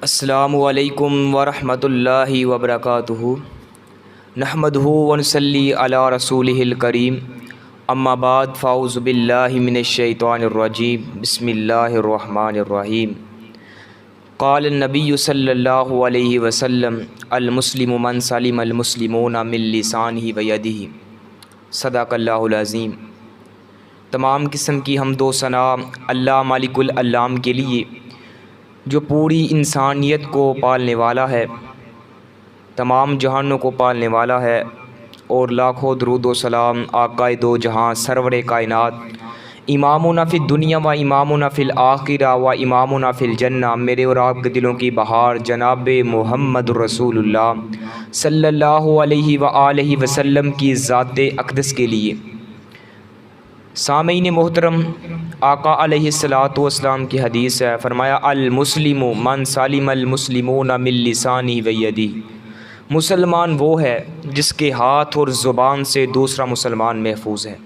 السلام علیکم ورحمۃ اللہ وبرکاتہ نحمدہ ونصلی علی رسولہ الکریم اما بعد فاعوذ باللہ من الشیطان الرجیم بسم اللہ الرحمن الرحیم قال النبی صلی اللہ علیہ وسلم المسلم من سلم المسلمون من لسانہ ویدہ صدق اللہ العظیم۔ تمام قسم کی حمد و ثنا اللہ مالک العلام کے لیے جو پوری انسانیت کو پالنے والا ہے، تمام جہانوں کو پالنے والا ہے، اور لاکھوں درود و سلام آقائے دو جہاں سرور کائنات امامنا فی الدنیا و امامنا فی الآخرہ و امامنا فی الجنہ میرے اور آپ کے دلوں کی بہار جناب محمد رسول اللہ صلی اللہ علیہ وآلہ وسلم کی ذات اقدس کے لیے۔ سامعین محترم، آقا علیہ الصلاۃ والسلام کی حدیث ہے، فرمایا المسلم من سلم المسلمون من لسانہ ویدہ۔ مسلمان وہ ہے جس کے ہاتھ اور زبان سے دوسرا مسلمان محفوظ ہے۔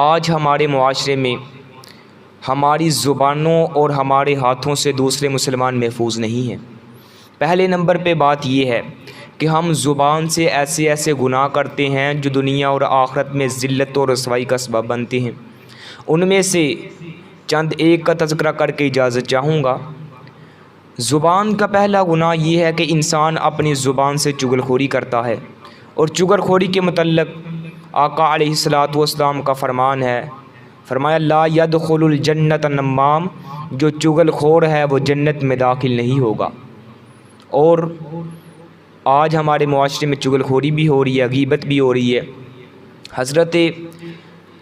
آج ہمارے معاشرے میں ہماری زبانوں اور ہمارے ہاتھوں سے دوسرے مسلمان محفوظ نہیں ہیں۔ پہلے نمبر پہ بات یہ ہے کہ ہم زبان سے ایسے گناہ کرتے ہیں جو دنیا اور آخرت میں ذلت اور رسوائی کا سبب بنتے ہیں۔ ان میں سے چند ایک کا تذکرہ کر کے اجازت چاہوں گا۔ زبان کا پہلا گناہ یہ ہے کہ انسان اپنی زبان سے چغل خوری کرتا ہے، اور چغل خوری کے متعلق آقا علیہ الصلاۃ والسلام کا فرمان ہے، فرمایا لا يدخل الجنت نمام، جو چغل خور ہے وہ جنت میں داخل نہیں ہوگا۔ اور آج ہمارے معاشرے میں چغل خوری بھی ہو رہی ہے، غیبت بھی ہو رہی ہے۔ حضرت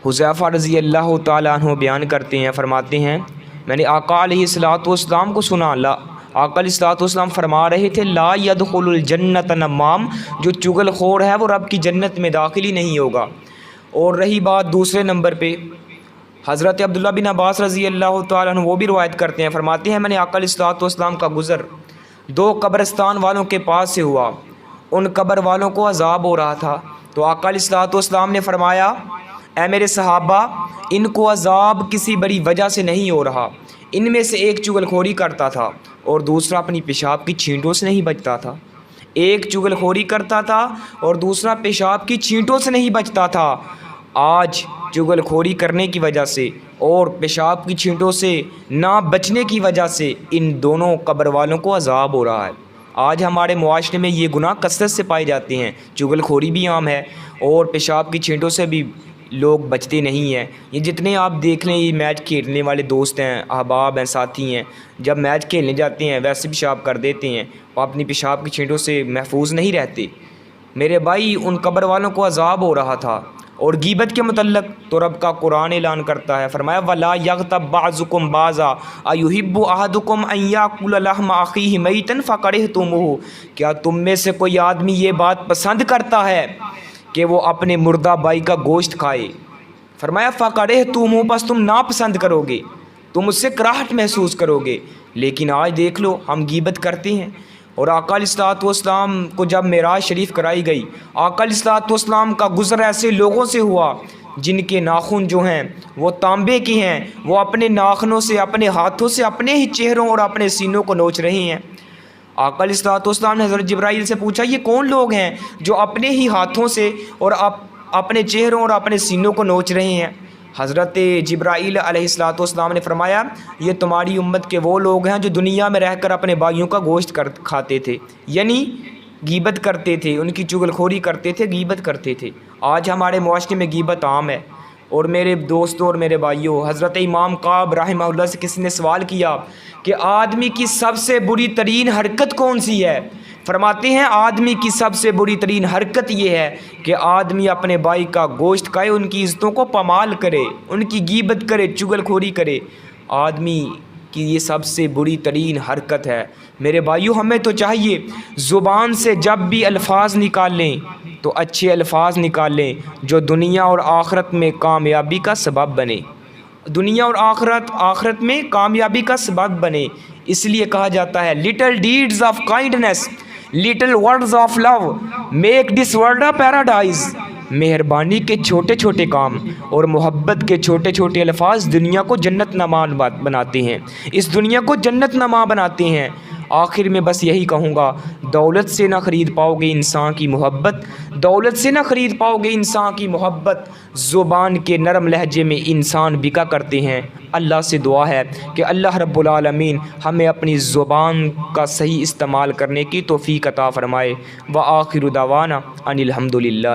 حذیفہ رضی اللہ تعالیٰ عنہ بیان کرتے ہیں، فرماتے ہیں میں نے آقا علیہ الصلاۃ والسلام کو سنا، آقا علیہ الصلاۃ والسلام فرما رہے تھے لا يدخل الجنت نمام، جو چغل خور ہے وہ رب کی جنت میں داخل ہی نہیں ہوگا۔ اور رہی بات دوسرے نمبر پہ، حضرت عبداللہ بن عباس رضی اللہ تعالیٰ عنہ وہ بھی روایت کرتے ہیں، فرماتے ہیں میں نے آقا علیہ الصلاۃ والسلام کا گزر دو قبرستان والوں کے پاس سے ہوا، ان قبر والوں کو عذاب ہو رہا تھا، تو آقا علیہ الصلاۃ والسلام نے فرمایا اے میرے صحابہ، ان کو عذاب کسی بڑی وجہ سے نہیں ہو رہا، ان میں سے ایک چغل خوری کرتا تھا اور دوسرا اپنی پیشاب کی چھینٹوں سے نہیں بچتا تھا۔ ایک چغل خوری کرتا تھا اور دوسرا پیشاب کی چھینٹوں سے نہیں بچتا تھا۔ آج چغل خوری کرنے کی وجہ سے اور پیشاب کی چھینٹوں سے نہ بچنے کی وجہ سے ان دونوں قبر والوں کو عذاب ہو رہا ہے۔ آج ہمارے معاشرے میں یہ گناہ کثرت سے پائے جاتے ہیں، چغل خوری بھی عام ہے اور پیشاب کی چھینٹوں سے بھی لوگ بچتے نہیں ہیں۔ یہ جتنے آپ دیکھ لیں، یہ میچ کھیلنے والے دوست ہیں، احباب ہیں، ساتھی ہیں، جب میچ کھیلنے جاتے ہیں ویسے پیشاب کر دیتے ہیں اور اپنی پیشاب کی چھینٹوں سے محفوظ نہیں رہتے۔ میرے بھائی، ان قبر والوں کو عذاب ہو رہا تھا۔ اور غیبت کے متعلق تو رب کا قرآن اعلان کرتا ہے، فرمایا وَلَا يَغْتَبْ بَعْضُكُمْ بَعْضًا أَيُحِبُّ أَحَدُكُمْ أَن يَأْكُلَ لَحْمَ أَخِيهِ مَيْتًا فَكَرِهْتُمُوهُ، کیا تم میں سے کوئی آدمی یہ بات پسند کرتا ہے کہ وہ اپنے مردہ بھائی کا گوشت کھائے؟ فرمایا فَكَرِهْتُمُوهُ، بس تم ناپسند کرو گے، تم اس سے کراہٹ محسوس کرو گے۔ لیکن آج دیکھ لو، ہم غیبت کرتے ہیں۔ اور آقا علیہ الصلاۃ والسلام کو جب معراج شریف کرائی گئی، آقا علیہ الصلاۃ والسلام کا گزر ایسے لوگوں سے ہوا جن کے ناخن جو ہیں وہ تانبے کے ہیں، وہ اپنے ناخنوں سے، اپنے ہاتھوں سے اپنے ہی چہروں اور اپنے سینوں کو نوچ رہے ہیں۔ آقا علیہ الصلاۃ والسلام نے حضرت جبرائیل سے پوچھا یہ کون لوگ ہیں جو اپنے ہی ہاتھوں سے اور اپنے چہروں اور اپنے سینوں کو نوچ رہے ہیں؟ حضرت جبرائیل علیہ الصلاۃ والسلام نے فرمایا یہ تمہاری امت کے وہ لوگ ہیں جو دنیا میں رہ کر اپنے بھائیوں کا گوشت کھاتے تھے، یعنی غیبت کرتے تھے، ان کی چغل خوری کرتے تھے، غیبت کرتے تھے۔ آج ہمارے معاشرے میں غیبت عام ہے۔ اور میرے دوستوں اور میرے بھائیوں، حضرت امام کعب رحمہ اللہ سے کسی نے سوال کیا کہ آدمی کی سب سے بری ترین حرکت کون سی ہے؟ فرماتے ہیں آدمی کی سب سے بری ترین حرکت یہ ہے کہ آدمی اپنے بھائی کا گوشت کھائے، ان کی عزتوں کو پامال کرے، ان کی غیبت کرے، چغل خوری کرے۔ آدمی کی یہ سب سے بری ترین حرکت ہے۔ میرے بھائیوں، ہمیں تو چاہیے زبان سے جب بھی الفاظ نکالیں تو اچھے الفاظ نکالیں جو دنیا اور آخرت میں کامیابی کا سبب بنے، دنیا اور آخرت میں کامیابی کا سبب بنے۔ اس لیے کہا جاتا ہے little deeds of kindness, little words of love make this world a paradise. مہربانی کے چھوٹے چھوٹے کام اور محبت کے چھوٹے چھوٹے الفاظ دنیا کو جنت نما بناتے ہیں، اس دنیا کو جنت نما بناتے ہیں۔ آخر میں بس یہی کہوں گا، دولت سے نہ خرید پاؤ گے انسان کی محبت، دولت سے نہ خرید پاؤ گے انسان کی محبت، زبان کے نرم لہجے میں انسان بکا کرتے ہیں۔ اللہ سے دعا ہے کہ اللہ رب العالمین ہمیں اپنی زبان کا صحیح استعمال کرنے کی توفیق عطا فرمائے۔ وآخر دعوانا ان الحمد للہ۔